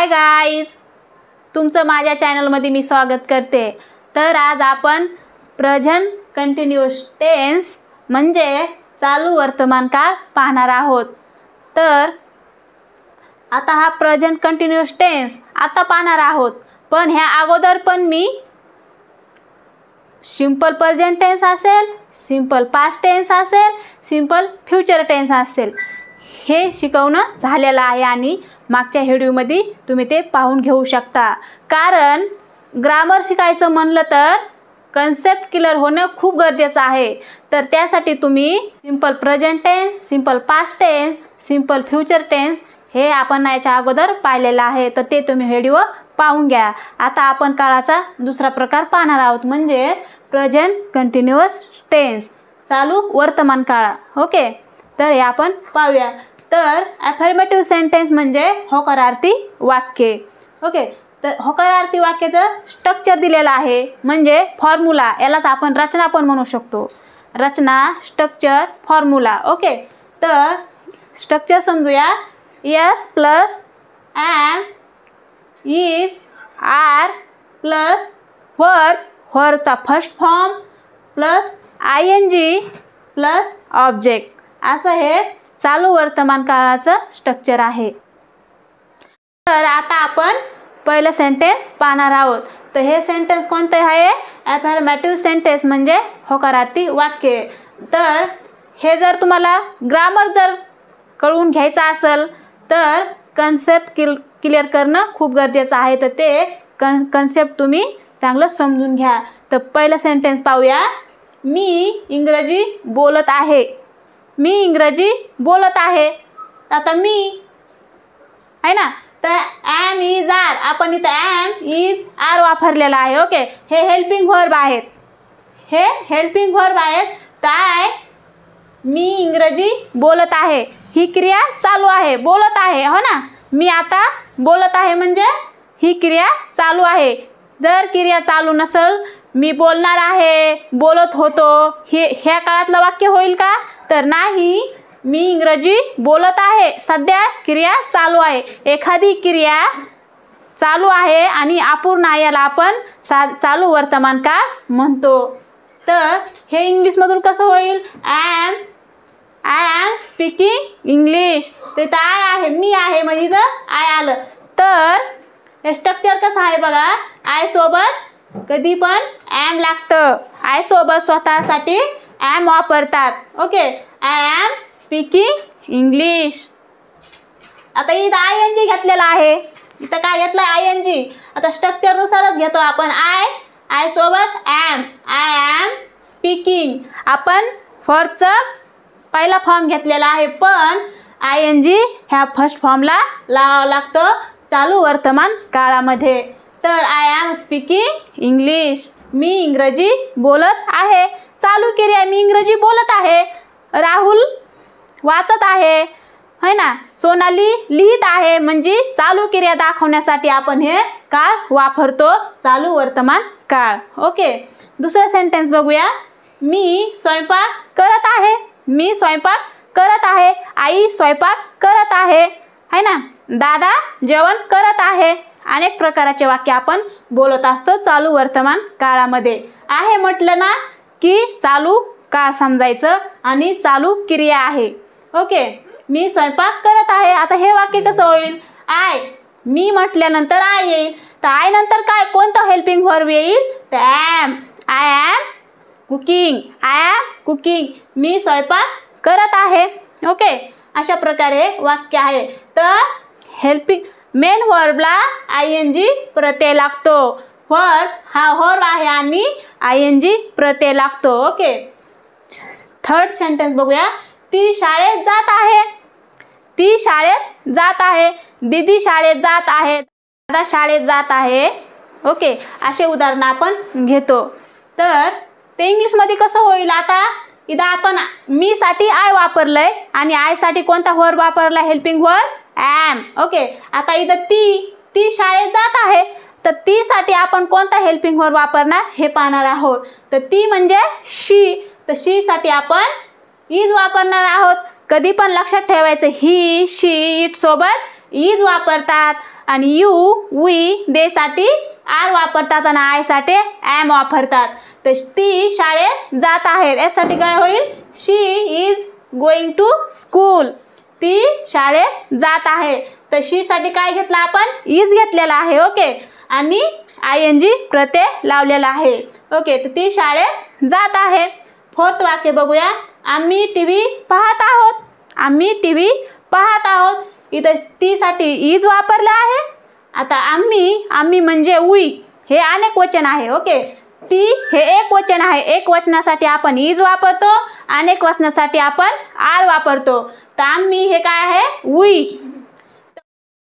Hi guys, तुमचं माझ्या चॅनलमध्ये मी स्वागत करते। तर आज आपण प्रेझेंट कंटिन्यूअस टेन्स म्हणजे चालू वर्तमान काळ पाहणार आहोत। तर आता हा प्रेझेंट कंटिन्यूअस टेन्स आता पाहणार आहोत, पण ह्या अगोदर पण मी सिंपल प्रेझेंट टेन्स असेल, सिंपल पास्ट टेन्स असेल, सिंपल फ्युचर टेन्स असेल हे शिकवणं झालेलं आहे आणि मागच्या व्हिडिओमध्ये तुम्ही ते पाहून घेऊ शकता। कारण ग्रामर शिकायचं म्हणलं तर कन्सेप्ट क्लिअर होणं खूप गरजेचं आहे। तर त्यासाठी तुम्ही simple present tense, simple past tense, simple future tense हे आपण याच्या अगोदर पाहिलेलं आहे, तर ते तुम्ही व्हिडिओ पाहून घ्या। आता आपण काळाचा दुसरा प्रकार पाहणार आहोत म्हणजे प्रेझेंट कंटिन्यूअस टेन्स, चालू वर्तमान काळ। ओके, तर हे आपण पाहूया। तर अफर्मेटिव्ह सेंटेन्स म्हणजे होकारार्थी वाक्य। ओके, तर होकारार्थी वाक्याचं स्ट्रक्चर दिलेलं आहे म्हणजे फॉर्म्युला, यालाच आपण रचना पण म्हणू शकतो। रचना, स्ट्रक्चर, फॉर्म्युला। ओके, तर स्ट्रक्चर समजूया। S plus am is are plus verb, वर्बचा first form plus ING plus object, असं हे चालू वर्तमान काळाचं स्ट्रक्चर आहे। तर आता आपण पहिलं सेंटेन्स पाहणार आहोत। तर हे सेंटेन्स कोणते आहे? अफर्मेटिव्ह सेंटेन्स म्हणजे होकारार्थी वाक्य। तर हे जर तुम्हाला ग्रामर जर कळून घ्यायचं असेल तर कन्सेप्ट क्लिअर करणं खूप गरजेचं आहे। तर ते कन्सेप्ट तुम्ही चांगलं समजून घ्या। तर पहिलं सेंटेन्स पाहूया। मी इंग्रजी बोलत आहे। मी इंग्रजी बोलत आहे। आता मी आहे ना, तर एम इज आर, आपण इथं एम इज आर वापरलेला आहे। ओके, हे हेल्पिंग वर्ब आहेत, हे हेल्पिंग वर्ब आहेत। तर मी इंग्रजी बोलत आहे, ही क्रिया चालू आहे, बोलत आहे, हो ना। मी आता बोलत आहे म्हणजे ही क्रिया चालू आहे। जर क्रिया चालू नसेल, मी बोलणार आहे, बोलत होतो, हे ह्या काळातलं वाक्य होईल का? तर नाही। मी इंग्रजी बोलत आहे, सध्या क्रिया चालू आहे। एखादी क्रिया चालू आहे आणि अपूर्ण आहे, याला आपण चालू वर्तमान काळ म्हणतो। तर हे इंग्लिशमधून कसं होईल? I am speaking English. ते तर आय आहे, मी आहे म्हणजे इथं आय आलं। तर हे स्ट्रक्चर कसं आहे बघा, आय सोबत कधी पण एम लागतं, आय सोबत स्वतःसाठी एम वापरतात। Okay, I am speaking English. आता इथं ING घेतलेला आहे, इथं काय घेतलं? ING। आता स्ट्रक्चर नुसारच घेतो आपण। आय सोबत एम, आय एम स्पीकिंग। आपण फॉर्मचा पहिला फॉर्म घेतलेला आहे, पण ING ह्या फर्स्ट फॉर्मला लावावं लागतं चालू वर्तमान काळामध्ये। तर आय एम स्पीकिंग इंग्लिश, मी इंग्रजी बोलत आहे। चालू क्रिया मी इंग्रजी बोलत आहे, राहुल वाचत आहे, है ना, सोनाली लिहित आहे, म्हणजे चालू क्रिया दाखवण्यासाठी आपण हे काळ वापरतो, चालू वर्तमान काळ। ओके, दुसरा सेंटेन्स बघूया। मी स्वयंपाक करत आहे। मी स्वयंपाक करत आहे, आई स्वयंपाक करत आहे, है ना, दादा जेवण करत आहे। अनेक प्रकारचे वाक्य आपण बोलत असतो चालू वर्तमान काळामध्ये। आहे म्हटलं ना की चालू काळ समजायचं आणि चालू क्रिया आहे। ओके, मी स्वयंपाक करत आहे। आता हे वाक्य कसं होईल? आय, मी म्हटल्यानंतर आय येईल, तर आय नंतर काय कोणतं हेल्पिंग वर्ब येईल? तर am, I am cooking, I am cooking, मी स्वयंपाक करत आहे। ओके, अशा प्रकारे वाक्य आहे। तर हेल्पिंग मेन वर्बला ING प्रत्यय लागतो, वर्ब हा वर्ब आहे आणि ING प्रत्यय लागतो। ओके, थर्ड सेंटेन्स बघूया। ती शाळेत जात आहे। ती शाळेत जात आहे, दीदी शाळेत जात आहे, दादा शाळेत जात आहे। ओके, असे उदाहरण आपण घेतो। तर ते इंग्लिशमध्ये कसं होईल? आता इथं आपण मी साठी आय वापरलंय आणि आय साठी कोणता वर्ब वापरला? Helping verb M. ओके, आता इथं ती शाळेत जात आहे, तर ती साठी आपण कोणता हेल्पिंग वर्ब वापरणार हे पाहणार आहोत। तर ती म्हणजे शी, तर शी साठी आपण इज वापरणार आहोत। कधी पण लक्षात ठेवायचं, ही, शी, इट सोबत इज वापरतात आणि यू, वी, दे साठी आर वापरतात आणि आय साठी एम वापरतात. तर ती शाळेत जात आहे यासाठी काय होईल? शी इज गोइंग टू स्कूल. ती शाळेत जात आहे. तर शी साठी काय घेतला आपण? इज घेतलेला आहे. ओके. आणि ING प्रत्यय लावलेला आहे. ओके. तर ती शाळेत जात आहे. फोर्थ वाक्य बघूया. आम्ही टीव्ही पाहत आहोत. आम्ही टीव्ही पाहत आहोत. इथं ती साठी इज वापरला आहे. आता आम्ही म्हणजे वी हे अनेक वचन आहे. ओके. ती हे एक वचन आहे. एक वचनासाठी आपण इज वापरतो, अनेक वचनासाठी आपण आर वापरतो. तर आम्ही हे काय आहे?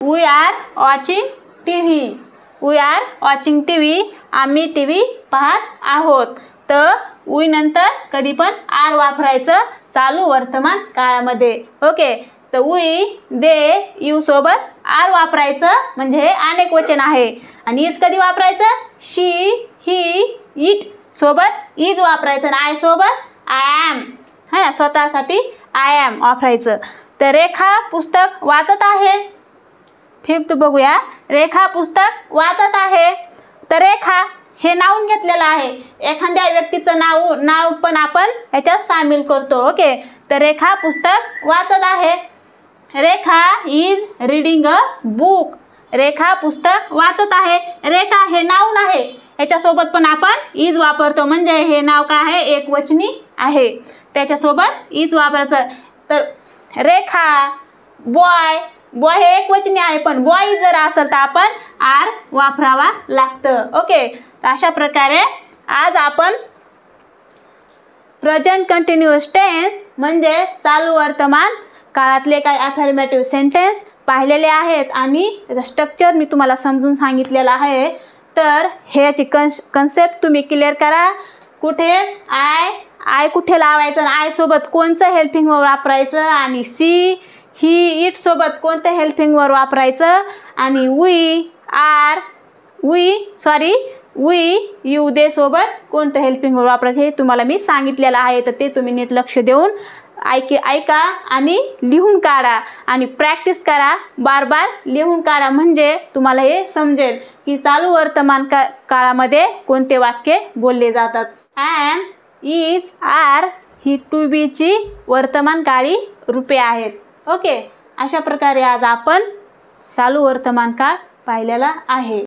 We are watching TV. We are watching TV. आम्ही टीव्ही पाहत आहोत. तर वी नंतर कधी पण आर वापरायचं चालू वर्तमान काळामध्ये. ओके. तर वी, दे, यू सोबत आर वापरायचं म्हणजे हे अनेक वचन आहे. आणि इज कधी वापरायचं? शी, ही, इट सोबत इज वापरायचं आणि आय सोबत आय एम. हा, स्वतःसाठी आय एम वापरायचं. तर रेखा पुस्तक वाचत आहे. फिफ्थ बघूया. रेखा पुस्तक वाचत आहे. तर रेखा हे नाऊन घेतलेलं आहे. एखाद्या व्यक्तीचं नाव पण आपण याच्यात सामील करतो. ओके. तर रेखा पुस्तक वाचत आहे. रेखा इज रीडिंग अ बुक. रेखा पुस्तक वाचत आहे. रेखा हे नाऊन आहे. याच्यासोबत पण आपण इज वापरतो म्हणजे हे नाव काय आहे? एकवचनी आहे. त्याच्यासोबत इज वापरायचं. तर रेखा, बॉय, बॉय हे एकवचनी आहे पण बॉय जर असेल तर आपण आर वापरावा लागतं. ओके. अशा प्रकारे आज आपण प्रेझेंट कंटिन्युअस टेन्स म्हणजे चालू वर्तमान काळातले काही अफर्मेटिव्ह सेंटेन्स पाहिलेले आहेत आणि त्याचं स्ट्रक्चर मी तुम्हाला समजून सांगितलेलं आहे. तर ह्याची कन्सेप्ट तुम्ही क्लिअर करा. कुठे आय कुठे लावायचं आणि आय सोबत कोणचं हेल्पिंग वर्ब वापरायचं आणि सी, ही, इट सोबत कोणतं हेल्पिंग वर्ब वापरायचं आणि वी, यू, दे सोबत कोणतं हेल्पिंग वर्ब वापरायचं हे तुम्हाला मी सांगितलेलं आहे. तर ते तुम्ही नीट लक्ष देऊन ऐका आणि लिहून काढा आणि प्रॅक्टिस करा. बार बार लिहून काढा म्हणजे तुम्हाला हे समजेल की चालू वर्तमान काळामध्ये कोणते वाक्य बोलले जातात. एम, इज, आर ही टू बीची वर्तमान काळी रूपे आहेत. ओके. अशा प्रकारे आज आपण चालू वर्तमान काळ पाहिलेला आहे.